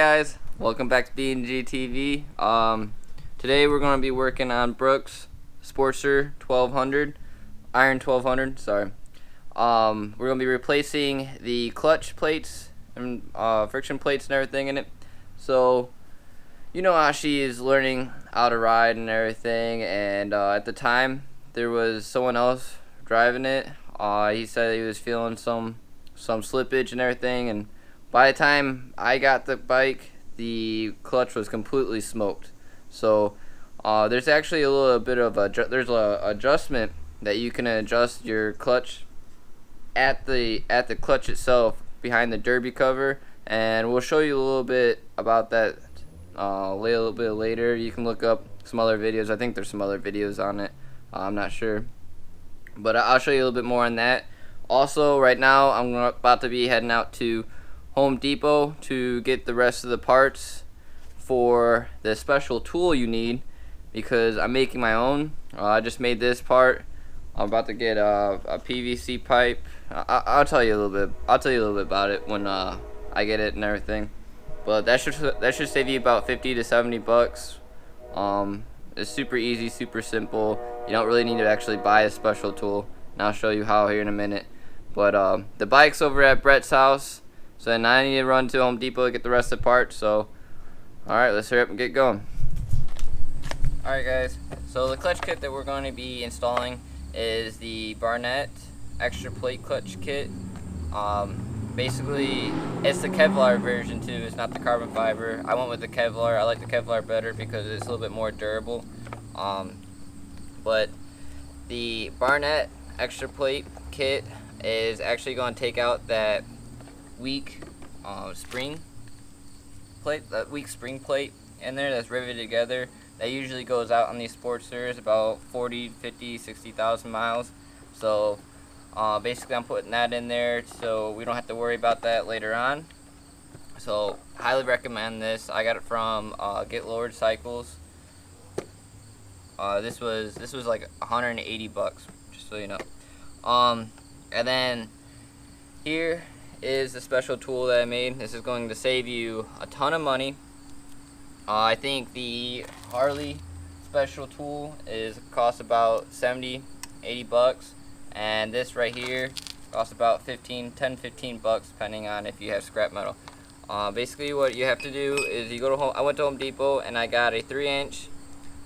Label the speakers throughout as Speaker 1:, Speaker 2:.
Speaker 1: guys, welcome back to B&G TV. Today we're going to be working on Brooks Sportster 1200, Iron 1200, sorry. We're going to be replacing the clutch plates and friction plates and everything in it. So, you know how she is learning how to ride and everything, and at the time there was someone else driving it. He said he was feeling some slippage and everything, and by the time I got the bike, the clutch was completely smoked. So there's actually a little bit of a adjustment that you can adjust your clutch at the clutch itself behind the derby cover, and we'll show you a little bit about that a little bit later. You can look up some other videos. I think there's some other videos on it. I'm not sure, but I'll show you a little bit more on that. Also, right now I'm about to be heading out to Home Depot to get the rest of the parts for the special tool you need, because I'm making my own. I just made this part. I'm about to get a PVC pipe. I'll tell you a little bit. I'll tell you a little bit about it when I get it and everything. But that should save you about 50 to 70 bucks. It's super easy, super simple. You don't really need to actually buy a special tool, and I'll show you how here in a minute. But the bike's over at Brett's house. So then I need to run to Home Depot to get the rest of the parts. So, alright, let's hurry up and get going. Alright guys, so the clutch kit that we're going to be installing is the Barnett extra plate clutch kit. Basically, it's the Kevlar version too, it's not the carbon fiber. I went with the Kevlar. I like the Kevlar better because it's a little bit more durable. But the Barnett extra plate kit is actually going to take out that weak spring plate in there that's riveted together. That usually goes out on these Sportsters about 40, 50, 60,000 miles. So basically I'm putting that in there so we don't have to worry about that later on. So highly recommend this. I got it from Get Lowered Cycles. This was like 180 bucks, just so you know. And then here is the special tool that I made. This is going to save you a ton of money. I think the Harley special tool costs about 70, 80 bucks, and this right here costs about 10, 15 bucks depending on if you have scrap metal. Basically what you have to do is you go to I went to Home Depot and I got a 3-inch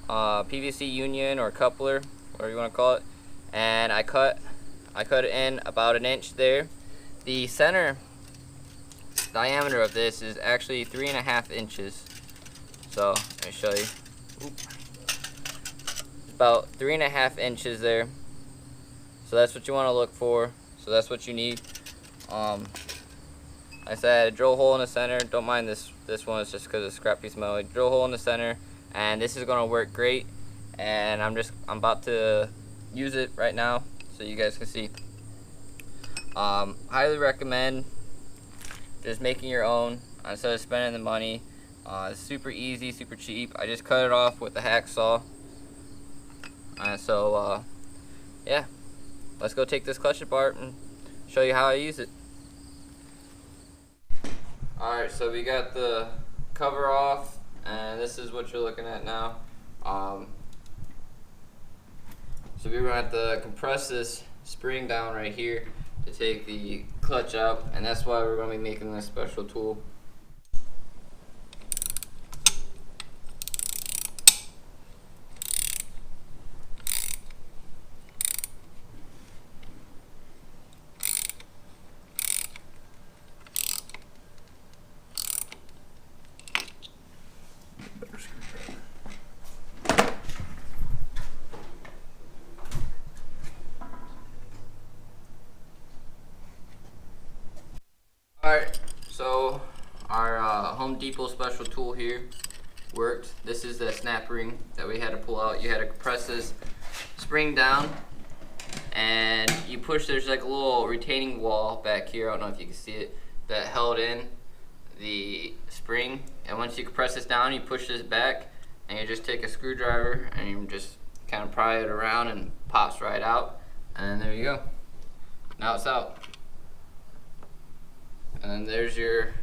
Speaker 1: PVC union or coupler, whatever you want to call it, and I cut it in about an inch there. The center diameter of this is actually 3.5 inches. So let me show you. About 3.5 inches there. So that's what you want to look for. So that's what you need. Like I said, drill a hole in the center. Don't mind this one. It's just because it's a scrap piece of metal. Drill a hole in the center, and this is going to work great. And I'm about to use it right now so you guys can see. Highly recommend just making your own instead of spending the money. It's super easy, super cheap. I just cut it off with a hacksaw. Yeah, let's go take this clutch apart and show you how I use it. Alright, so we got the cover off, and this is what you're looking at now. So we're going to have to compress this spring down right here to take the clutch out, and that's why we're going to be making this special tool. Alright, so our Home Depot special tool here worked. This is the snap ring that we had to pull out. You had to press this spring down, and you push. There's like a little retaining wall back here, I don't know if you can see it, that held in the spring. And once you press this down, you push this back, and you just take a screwdriver and you just kind of pry it around and pops right out. And there you go. Now it's out. And there's your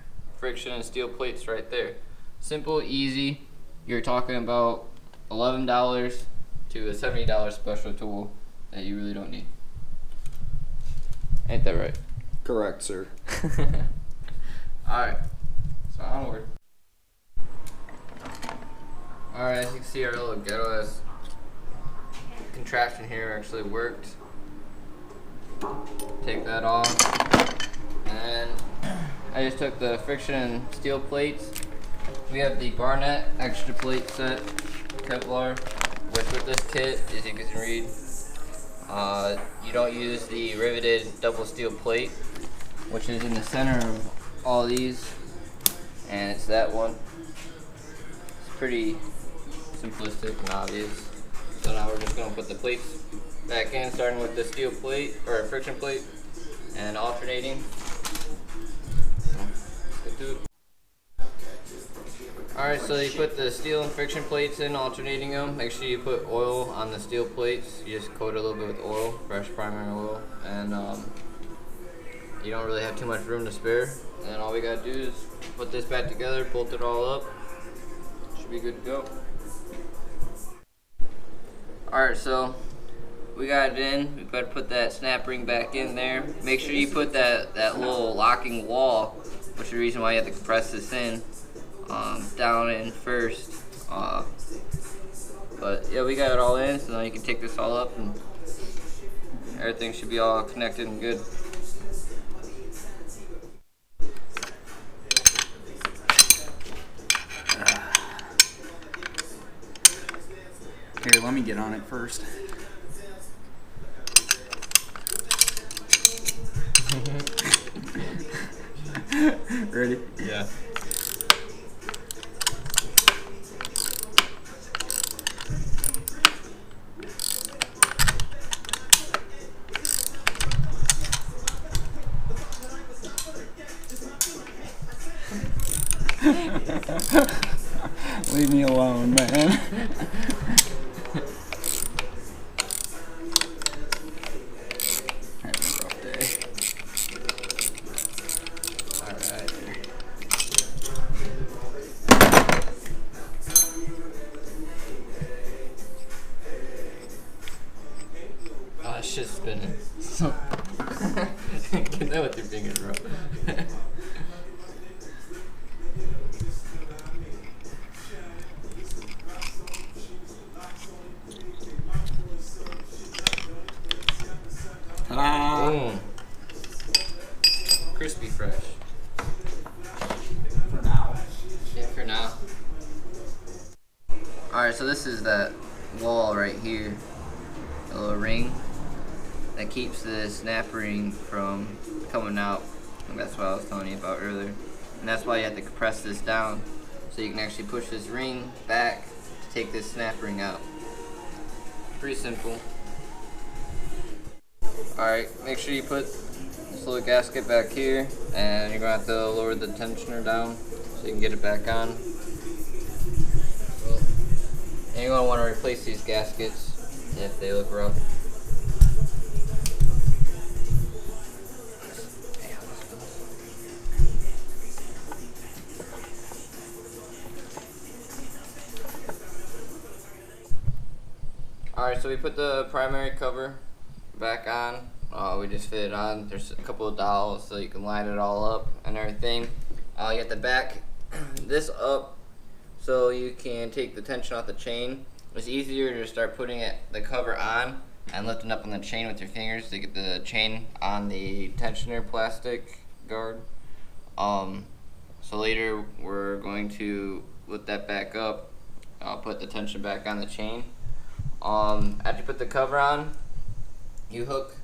Speaker 1: friction and steel plates right there. Simple, easy. You're talking about $11 to a $70 special tool that you really don't need. Ain't that right?
Speaker 2: Correct, sir.
Speaker 1: Alright, so onward. Alright, as you can see, our little ghetto ass contraption here actually worked. Take that off. And I just took the friction and steel plates. We have the Barnett extra plate set, Kevlar, which with this kit, as you can read, you don't use the riveted double steel plate, which is in the center of all these, and it's that one. It's pretty simplistic and obvious. So now we're just going to put the plates back in, starting with the steel plate, or a friction plate, and alternating. Let's do it. Alright, so you put the steel and friction plates in, alternating them. Make sure you put oil on the steel plates. You just coat it a little bit with oil, fresh primary oil, and you don't really have too much room to spare. And all we gotta do is put this back together, bolt it all up. Should be good to go. Alright, so we got it in. We better put that snap ring back in there. Make sure you put that little locking wall, which is the reason why you have to compress this in, down in first. But yeah, we got it all in, so now you can take this all up and everything should be all connected and good.
Speaker 2: Here, let me get on it first. Ready?
Speaker 1: Yeah.
Speaker 2: Leave me alone, man. Having a rough day.
Speaker 1: Alright. Oh, shit's spinning. Get that with your fingers, bro. Boom. Crispy fresh.
Speaker 2: For now.
Speaker 1: Yeah, for now. Alright, so this is that wall right here. A little ring that keeps the snap ring from coming out. And that's what I was telling you about earlier. And that's why you have to compress this down, so you can actually push this ring back to take this snap ring out. Pretty simple. Alright, make sure you put this little gasket back here, and you're going to have to lower the tensioner down so you can get it back on. And you're going to want to replace these gaskets if they look rough. Alright, so we put the primary cover back on. We just fit it on. There's a couple of dowels so you can line it all up and everything. You have to back this up so you can take the tension off the chain. It's easier to start putting the cover on and lifting up on the chain with your fingers to get the chain on the tensioner plastic guard. So later we're going to lift that back up, put the tension back on the chain. After you put the cover on, you hook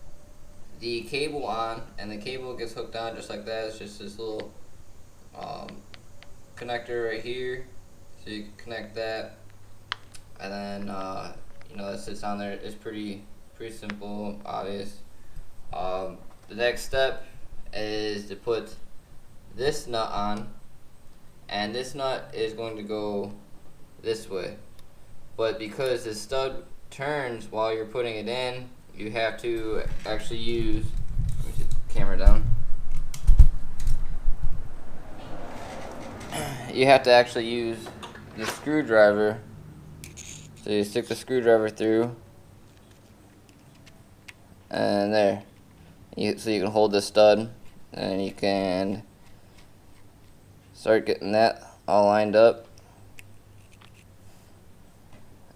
Speaker 1: the cable on, and the cable gets hooked on just like that. It's just this little connector right here, so you can connect that, and then you know, that sits on there. It's pretty simple, obvious. The next step is to put this nut on, and this nut is going to go this way, but because the stud turns while you're putting it in, you have to actually use, let me get the camera down. you have to actually use the screwdriver. So you stick the screwdriver through, and there. So you can hold the stud, and you can start getting that all lined up.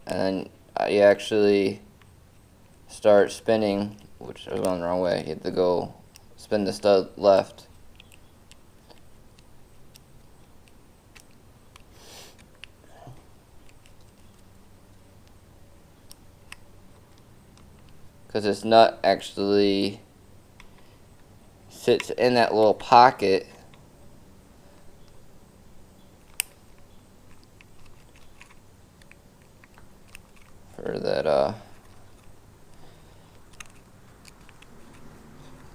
Speaker 1: And then you actually start spinning, which I was going the wrong way. You have to go spin the stud left. Because this nut actually sits in that little pocket. For that,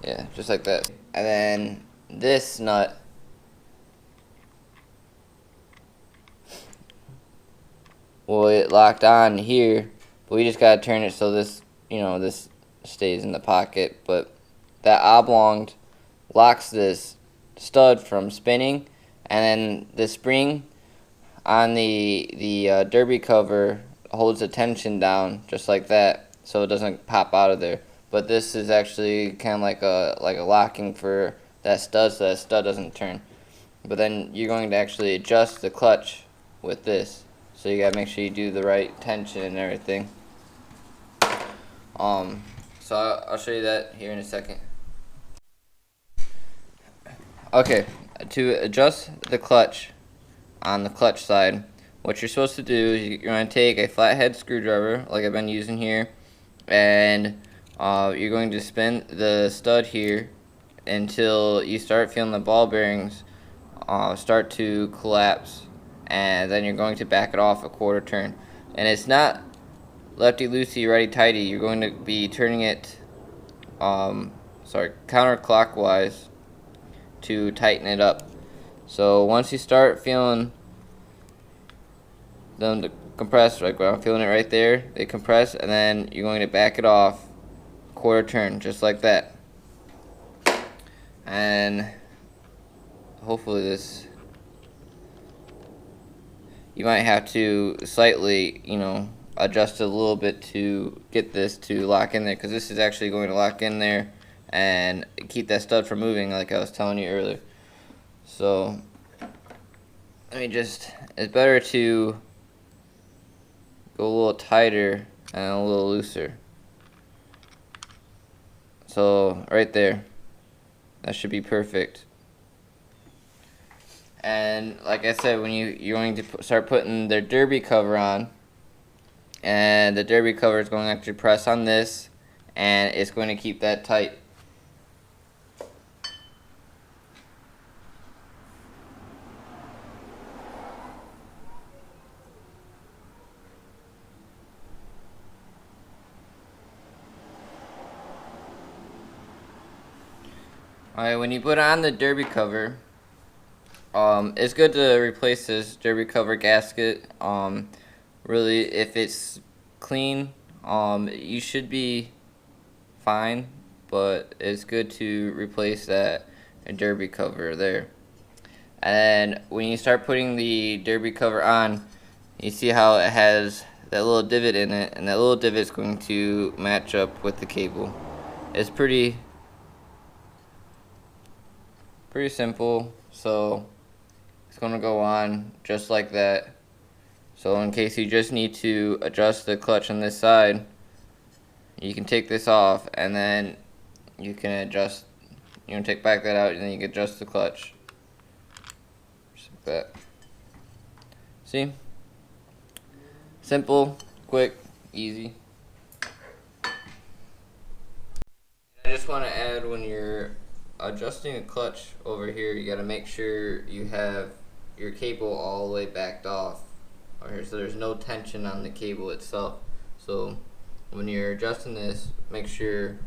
Speaker 1: yeah, just like that. And then this nut will get locked on here, but we just gotta turn it so this, this stays in the pocket. But that oblong locks this stud from spinning, and then the spring on the derby cover holds the tension down just like that, so it doesn't pop out of there. But this is actually kind of like a locking for that stud, so that stud doesn't turn. But then you're going to actually adjust the clutch with this, so you gotta make sure you do the right tension and everything. So I'll show you that here in a second. Okay, to adjust the clutch on the clutch side, what you're supposed to do is you're going to take a flathead screwdriver like I've been using here, and you're going to spin the stud here until you start feeling the ball bearings start to collapse, and then you're going to back it off a quarter turn. And it's not lefty-loosey, righty-tighty. You're going to be turning it counterclockwise to tighten it up. So once you start feeling them to compress, like I'm feeling it right there, they compress, and then you're going to back it off quarter turn, just like that. And hopefully this, you might have to slightly, adjust it a little bit to get this to lock in there, because this is actually going to lock in there and keep that stud from moving, like I was telling you earlier. So it's better to go a little tighter and a little looser. So right there, that should be perfect. And like I said, when you're going to start putting the derby cover on, and the derby cover is going to actually press on this, and it's going to keep that tight. Alright, when you put on the derby cover, it's good to replace this derby cover gasket. Really, if it's clean, you should be fine, but it's good to replace that derby cover there. And when you start putting the derby cover on, you see how it has that little divot in it, and that little divot is going to match up with the cable. It's pretty simple, so it's going to go on just like that. So in case you just need to adjust the clutch on this side, you can take this off, and then you can adjust, take back that out, and then you can adjust the clutch. Just like that. See? Simple, quick, easy. I just want to add, when you're adjusting a clutch over here, you got to make sure you have your cable all the way backed off over here, so there's no tension on the cable itself. So when you're adjusting this, make sure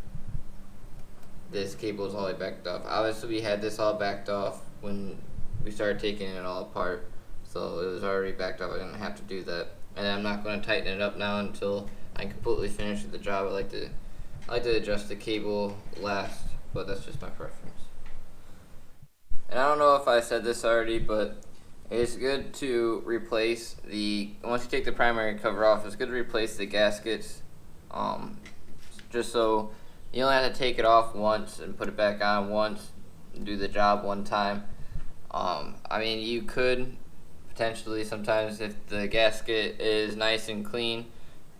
Speaker 1: this cable is all the way backed off. Obviously we had this all backed off when we started taking it all apart, so it was already backed off. I didn't have to do that, and I'm not going to tighten it up now until I'm completely finished with the job. I like to adjust the cable last, but that's just my preference. And I don't know if I said this already, but It's good to replace once you take the primary cover off, it's good to replace the gaskets, just so you only have to take it off once and put it back on once and do the job one time. I mean, you could potentially sometimes, if the gasket is nice and clean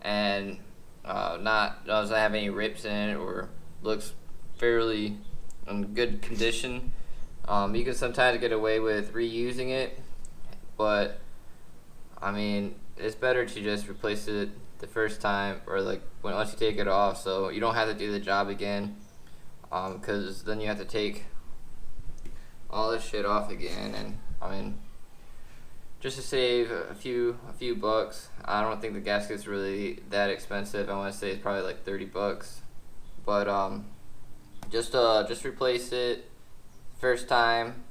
Speaker 1: and doesn't have any rips in it or looks fairly in good condition, you can sometimes get away with reusing it. But I mean, it's better to just replace it the first time, or like once you take it off, so you don't have to do the job again. Because then you have to take all this shit off again, and I mean, just to save a few bucks. I don't think the gasket's really that expensive. I want to say it's probably like $30, but just replace it first time.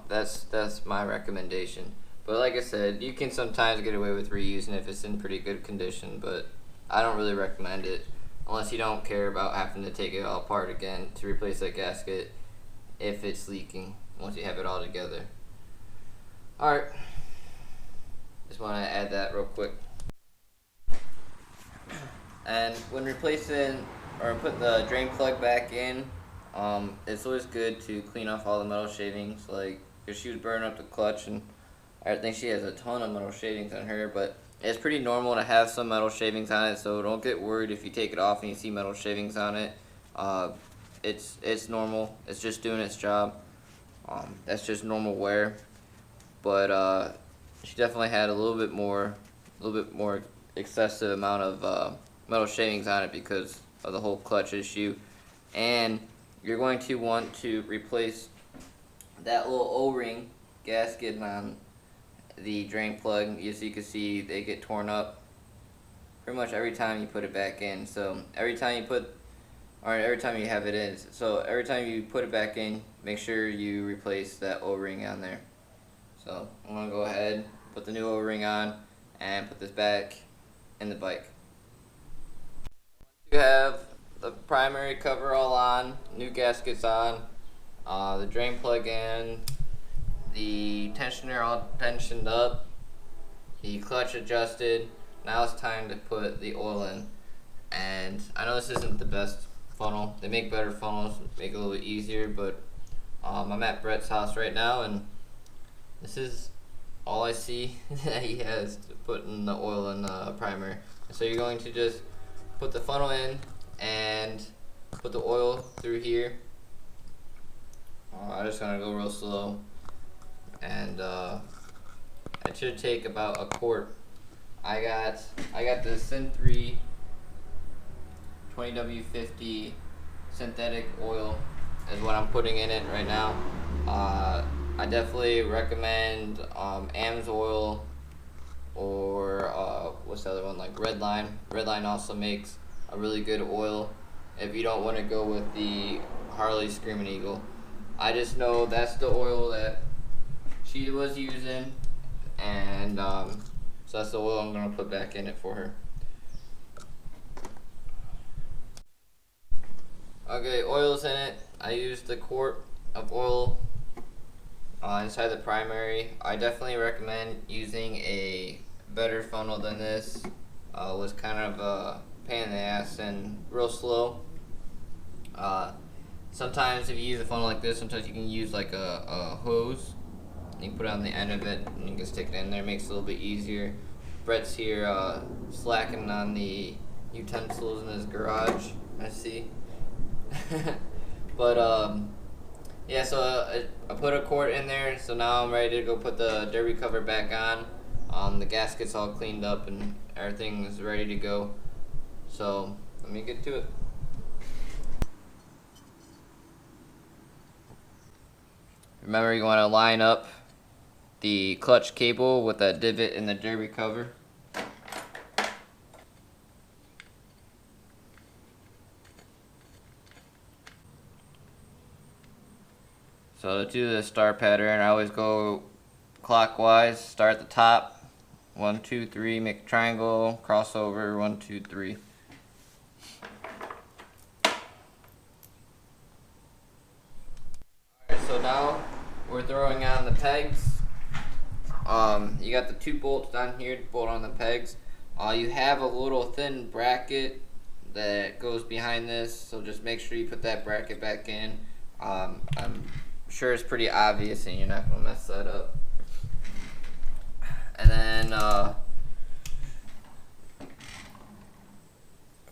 Speaker 1: That's my recommendation. But like I said, you can sometimes get away with reusing if it's in pretty good condition, but I don't really recommend it unless you don't care about having to take it all apart again to replace that gasket if it's leaking once you have it all together. Alright, just want to add that real quick. And when replacing or putting the drain plug back in, it's always good to clean off all the metal shavings, like because she was burning up the clutch, and I think she has a ton of metal shavings on her, but it's pretty normal to have some metal shavings on it, so don't get worried if you take it off and you see metal shavings on it. It's normal. It's just doing its job. That's just normal wear. But she definitely had a little bit more excessive amount of metal shavings on it because of the whole clutch issue. And you're going to want to replace that little O-ring gasket on the drain plug. As you can see, they get torn up pretty much every time you put it back in. So every time you have it in, so every time you put it back in, make sure you replace that O-ring on there. So I'm going to go ahead, put the new O-ring on, and put this back in the bike. You have the primary cover all on, new gaskets on, the drain plug in, the tensioner all tensioned up, the clutch adjusted. Now it's time to put the oil in. And I know this isn't the best funnel. They make better funnels, make it a little bit easier, but I'm at Brett's house right now, and this is all I see that he has to put in the oil in the primer. So you're going to just put the funnel in and put the oil through here. I'm just gonna go real slow, and it should take about a quart. I got the Syn 3 20W50 synthetic oil is what I'm putting in it right now. I definitely recommend AMS oil, or what's the other one, like Redline. Redline also makes a really good oil if you don't want to go with the Harley Screaming Eagle. I just know that's the oil that she was using, and so that's the oil I'm going to put back in it for her. Okay, oil's in it. I used the quart of oil inside the primary. I definitely recommend using a better funnel than this. Was kind of a pain in the ass and real slow. Sometimes if you use a funnel like this, sometimes you can use like a hose. You can put it on the end of it and you can stick it in there. It makes it a little bit easier. Brett's here slacking on the utensils in his garage, I see. But yeah, so I put a quart in there, so now I'm ready to go put the derby cover back on. The gasket's all cleaned up and everything is ready to go. So let me get to it. Remember, you want to line up the clutch cable with that divot in the derby cover. So to do the star pattern, I always go clockwise. Start at the top, 1, 2, 3, make a triangle, crossover, 1, 2, 3. Alright, so now we're throwing on the pegs. You got the 2 bolts down here to bolt on the pegs. You have a little thin bracket that goes behind this, so just make sure you put that bracket back in. I'm sure it's pretty obvious and you're not going to mess that up. And then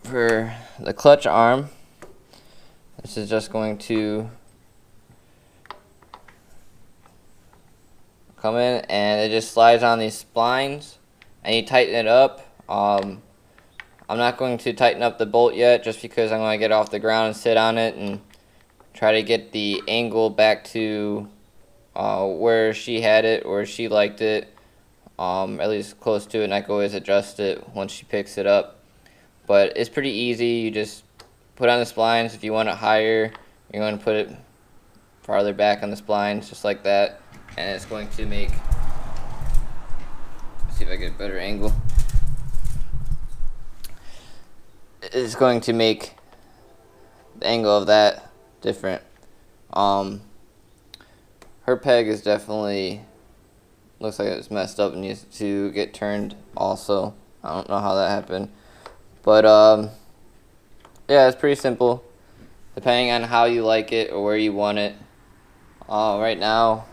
Speaker 1: for the clutch arm, this is just going to come in and it just slides on these splines and you tighten it up. I'm not going to tighten up the bolt yet just because I'm going to get off the ground and sit on it and try to get the angle back to where she had it, where she liked it, at least close to it, and I can always adjust it once she picks it up. But it's pretty easy. You just put on the splines. If you want it higher, you're going to put it farther back on the splines, just like that, and it's going to make, let's see if I get a better angle. It's going to make the angle of that different. Her peg is definitely, looks like it's messed up and needs to get turned also. I don't know how that happened. But yeah, it's pretty simple depending on how you like it or where you want it. Right now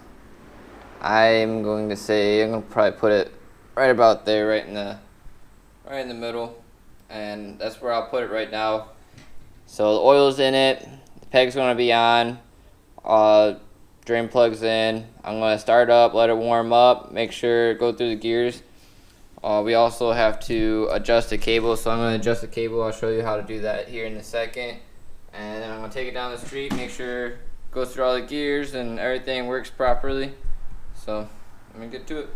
Speaker 1: I'm going to say I'm going to probably put it right about there, right in the middle, and that's where I'll put it right now. So the oil's in it, the peg's going to be on, drain plug's in. I'm going to start up, let it warm up, make sure go through the gears. We also have to adjust the cable, so I'm going to adjust the cable. I'll show you how to do that here in a second. And then I'm going to take it down the street, make sure it goes through all the gears and everything works properly. So let me get to it.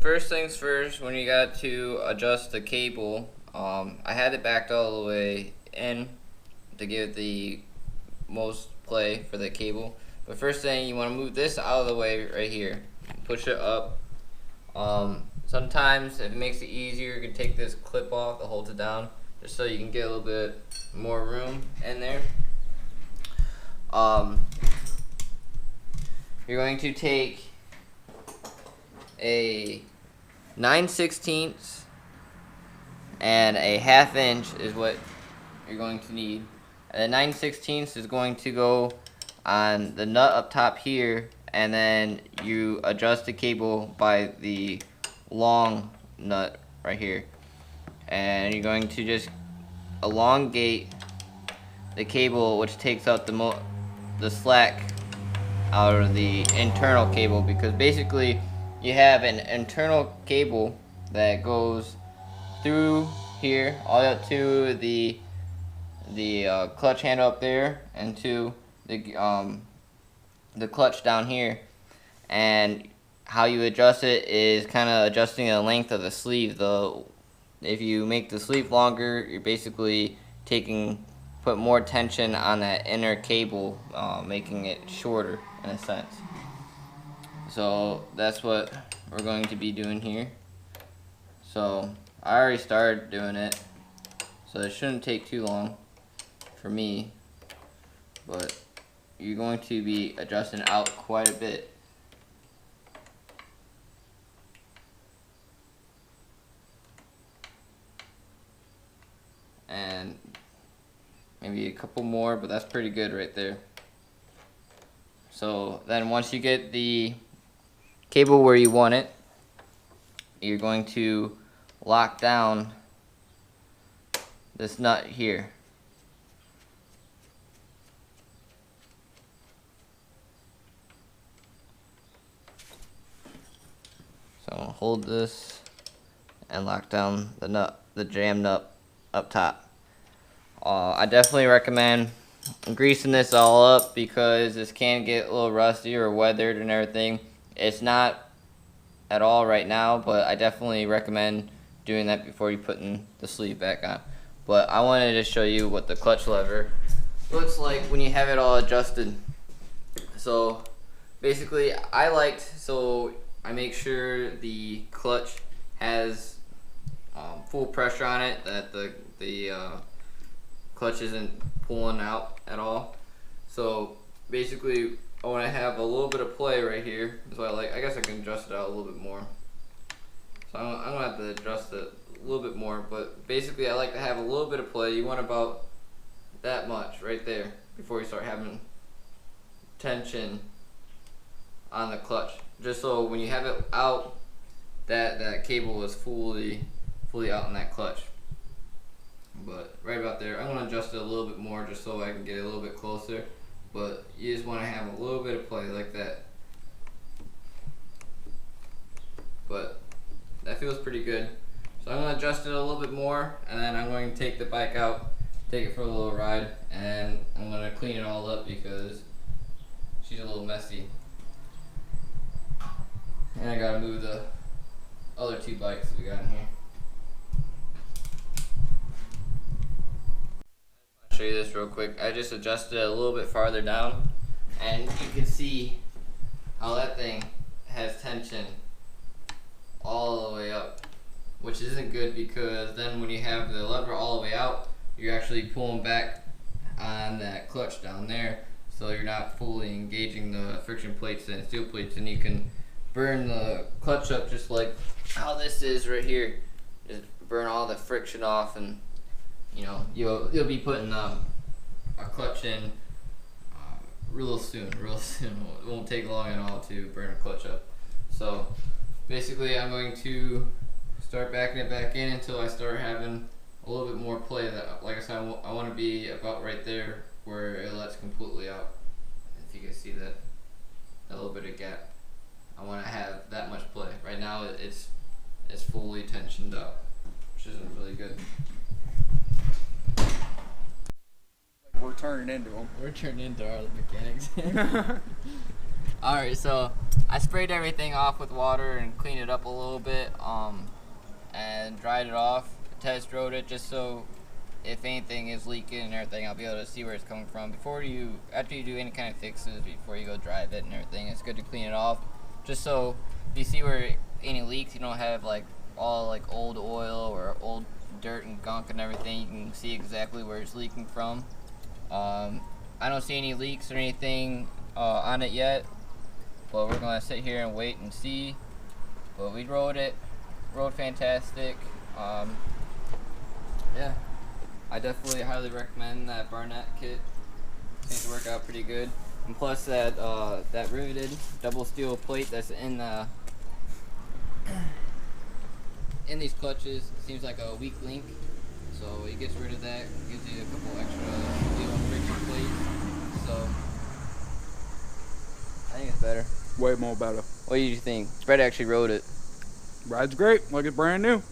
Speaker 1: First things first, when you got to adjust the cable, I had it backed all the way in to give it the most play for the cable. But first thing, you want to move this out of the way right here. Push it up. Sometimes if it makes it easier, you can take this clip off that holds it down, just so you can get a little bit more room in there. You're going to take a 9/16 and a 1/2 inch is what you're going to need. And the 9/16 is going to go on the nut up top here, and then you adjust the cable by the long nut right here, and you're going to just elongate the cable, which takes out the slack out of the internal cable, because basically you have an internal cable that goes through here all the way up to the clutch handle up there and to the clutch down here, and how you adjust it is kind of adjusting the length of the sleeve. If you make the sleeve longer, you're basically put more tension on that inner cable, making it shorter in a sense. So that's what we're going to be doing here. So I already started doing it, so it shouldn't take too long for me, but you're going to be adjusting out quite a bit. And maybe a couple more, but that's pretty good right there. So then once you get the cable where you want it, you're going to lock down this nut here. So I'm gonna hold this and lock down the nut, the jam nut up top. I definitely recommend greasing this all up, because this can get a little rusty or weathered and everything. It's not at all right now, but I definitely recommend doing that before you putting the sleeve back on. But I wanted to show you what the clutch lever looks like when you have it all adjusted. So basically I make sure the clutch has full pressure on it, that the clutch isn't pulling out at all. So basically I want to have a little bit of play right here. That's why I guess I can adjust it out a little bit more. So I'm going to have to adjust it a little bit more. But basically I like to have a little bit of play. You want about that much right there before you start having tension on the clutch. Just so when you have it out, that cable is fully out in that clutch. But right about there, I'm going to adjust it a little bit more just so I can get it a little bit closer. But you just want to have a little bit of play like that. But that feels pretty good. So I'm going to adjust it a little bit more, and then I'm going to take the bike out, take it for a little ride, and I'm going to clean it all up because she's a little messy. And I got to move the other two bikes we got in here. Show you this real quick. I just adjusted it a little bit farther down, and you can see how that thing has tension all the way up, which isn't good because then when you have the lever all the way out, you're actually pulling back on that clutch down there, so you're not fully engaging the friction plates and steel plates, and you can burn the clutch up just like how this is right here. Just burn all the friction off, and you know, you'll be putting a clutch in real soon. It won't take long at all to burn a clutch up. So basically I'm going to start backing it back in until I start having a little bit more play. That, like I said, I want to be about right there where it lets completely out. If you can see that little bit of gap, I want to have that much play. Right now it's fully tensioned up, which isn't really good.
Speaker 2: We're turning into them.
Speaker 1: We're turning into Harley mechanics. Alright, so I sprayed everything off with water and cleaned it up a little bit, and dried it off, test rode it just so if anything is leaking and everything, I'll be able to see where it's coming from. After you do any kind of fixes, before you go drive it and everything, it's good to clean it off, just so if you see where any leaks, you don't have like all like old oil or old dirt and gunk and everything. You can see exactly where it's leaking from. I don't see any leaks or anything on it yet, but we're gonna sit here and wait and see. But we rode fantastic. Yeah, I definitely highly recommend that Barnett kit. Seems to work out pretty good. And plus that riveted double steel plate that's in these clutches seems like a weak link, so it gets rid of that, gives you a couple extra steel friction plates. So I think it's better.
Speaker 2: Way more better.
Speaker 1: What do you think? Brett actually rode it.
Speaker 2: Ride's great, like it's brand new.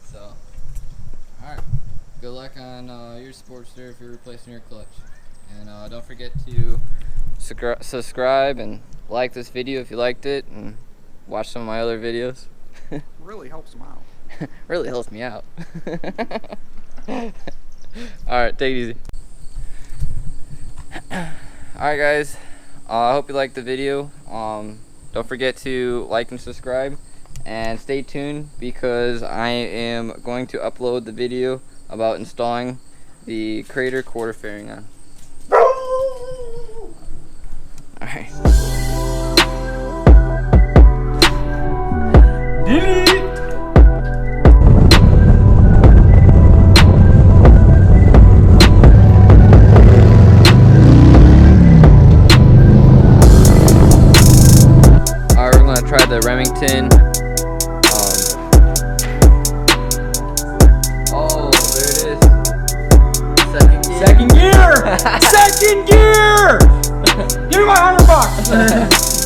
Speaker 1: So, alright. Good luck on your Sportster if you're replacing your clutch. And don't forget to subscribe and like this video if you liked it, and watch some of my other videos.
Speaker 2: Really helps them out.
Speaker 1: Really helps me out. Alright, take it easy. Alright guys, I hope you liked the video. Don't forget to like and subscribe, and stay tuned because I am going to upload the video about installing the crater quarter fairing on. Alright.
Speaker 2: Delete!
Speaker 1: Alright, we're gonna try the Remington. Oh, there it is. Second gear.
Speaker 2: Second gear! Second gear! Give me my $100 bucks!